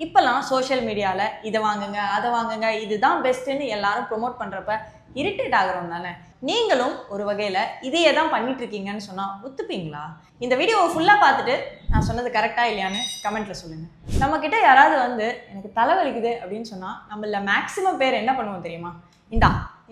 இப்போல்லாம் சோஷியல் மீடியாவில் இதை வாங்குங்க அதை வாங்குங்க இதுதான் பெஸ்ட்டுன்னு எல்லாரும் ப்ரொமோட் பண்ணுறப்ப இரிட்டேட் ஆகிறோம் தானே. நீங்களும் ஒரு வகையில் இதையே தான் பண்ணிட்டு இருக்கீங்கன்னு சொன்னால் ஒத்துப்பீங்களா? இந்த வீடியோவை ஃபுல்லாக பார்த்துட்டு நான் சொன்னது கரெக்டாக இல்லையான்னு கமெண்ட்டில் சொல்லுங்கள். நம்மக்கிட்ட யாராவது வந்து எனக்கு தலைவலிக்குது அப்படின்னு சொன்னால் நம்மள மேக்ஸிமம் பேர் என்ன பண்ணுவோம் தெரியுமா?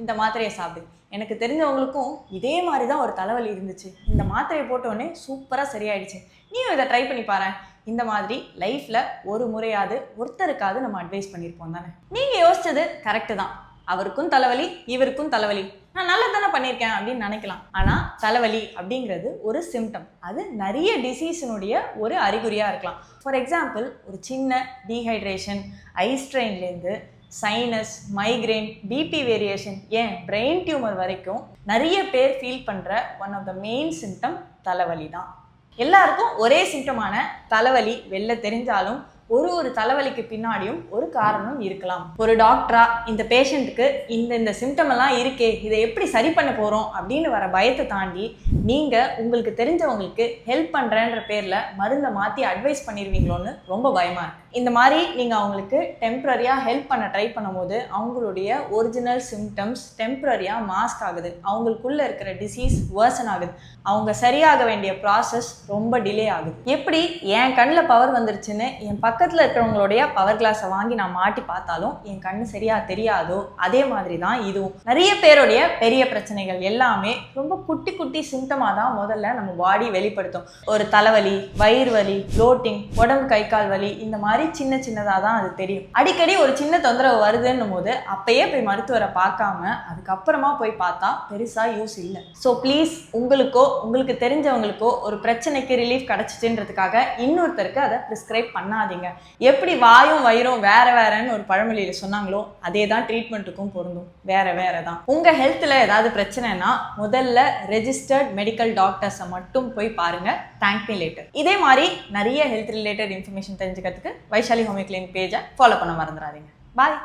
இந்த மாத்திரையை சாப்பிடு. எனக்கு தெரிஞ்சவங்களுக்கும் இதே மாதிரி தான் ஒரு தலைவலி இருந்துச்சு, இந்த மாத்திரையை போட்டோடனே சூப்பராக சரியாயிடுச்சு, நீயும் இதை ட்ரை பண்ணி பாரு. இந்த மாதிரி லைஃப்பில் ஒரு முறையாவது ஒருத்தருக்காவது நம்ம அட்வைஸ் பண்ணியிருப்போம் தானே. நீங்கள் யோசிச்சது கரெக்டு தான். அவருக்கும் தலைவலி, இவருக்கும் தலைவலி, நான் நல்லா தானே பண்ணியிருக்கேன் அப்படின்னு நினைக்கலாம். ஆனால் தலைவலி அப்படிங்கிறது ஒரு சிம்டம். அது நிறைய டிசீஸினுடைய ஒரு அறிகுறியாக இருக்கலாம். ஃபார் எக்ஸாம்பிள், ஒரு சின்ன டீஹைட்ரேஷன், ஐ ஸ்ட்ரெயின்லேருந்து சைனஸ், மைக்ரைன், பிபி வேரியேஷன், ஏன் பிரெயின் டியூமர் வரைக்கும் நிறைய பேர் ஃபீல் பண்ணுற one of the main symptom தலைவலி தான். எல்லாருக்கும் ஒரே சிம்டமான தலைவலி வெளில தெரிஞ்சாலும் ஒரு தலைவலிக்கு பின்னாடியும் ஒரு காரணம் இருக்கலாம். ஒரு டாக்டரா இந்த பேஷண்ட்டுக்கு இந்த சிம்டம் எல்லாம் இருக்கே, இதை எப்படி சரி பண்ண போகிறோம் அப்படின்னு வர பயத்தை தாண்டி நீங்கள் உங்களுக்கு தெரிஞ்சவங்களுக்கு ஹெல்ப் பண்ணுறேன்ற பேரில் மருந்தை மாற்றி அட்வைஸ் பண்ணிடுவீங்களோன்னு ரொம்ப பயமாக இருக்குது. இந்த மாதிரி நீங்கள் அவங்களுக்கு டெம்ப்ரரியாக ஹெல்ப் பண்ண ட்ரை பண்ணும்போது அவங்களுடைய ஒரிஜினல் சிம்டம்ஸ் டெம்ப்ரரியாக மாஸ்க் ஆகுது, அவங்களுக்குள்ளே இருக்கிற டிசீஸ் வேர்சன் ஆகுது, அவங்க சரியாக வேண்டிய ப்ராசஸ் ரொம்ப டிலே ஆகுது. எப்படி என் கண்ணில் பவர் வந்துருச்சுன்னு என் பக்கத்தில் இருக்கிறவங்களுடைய பவர் கிளாஸை வாங்கி நான் மாட்டி பார்த்தாலும் என் கண்ணு சரியாக தெரியாதோ, அதே மாதிரி தான் இதுவும். நிறைய பேருடைய பெரிய பிரச்சனைகள் எல்லாமே ரொம்ப குட்டி குட்டி சிம்டமாக தான் முதல்ல நம்ம பாடி வெளிப்படுத்தும். ஒரு தலைவலி, வயிறு வலி, ப்ளோட்டிங், உடம்பு கை கால் வலி, இந்த மாதிரி சின்ன சின்னதாக தான் அது தெரியும். அடிக்கடி ஒரு சின்ன தொந்தரவு வருதுன்னும் போது அப்பயே போய் மருத்துவரை பார்க்காம அதுக்கப்புறமா போய் பார்த்தா பெருசாக யூஸ் இல்லை. ஸோ ப்ளீஸ், உங்களுக்கு தெரிஞ்சவங்களுக்கோ ஒரு பிரச்சனைக்கு ரிலீஃப் கிடைச்சிச்சுன்றதுக்காக இன்னொருத்தருக்கு அதை ப்ரிஸ்கிரைப் பண்ணாதீங்க. எப்படி வாயும் வயிறும் வேறன்னு ஒரு பழமொழியில் சொன்னாங்களோ அதே தான் ட்ரீட்மெண்ட்டுக்கும் பொருந்தும். வேற தான். உங்கள் ஹெல்த்தில் ஏதாவது பிரச்சனைனா முதல்ல ரெஜிஸ்டர்ட் மெடிக்கல் டாக்டர்ஸை மட்டும் போய் பாருங்க. Thank me later. இதே மாதிரி நிறைய ஹெல்த் ரிலேட்டட் இன்ஃபர்மேஷன் தெரிஞ்சுக்கிறதுக்கு வைஷாலி ஹோமியோ கிளினிக் பேஜை ஃபாலோ பண்ண மறந்துடாதீங்க. பாய்.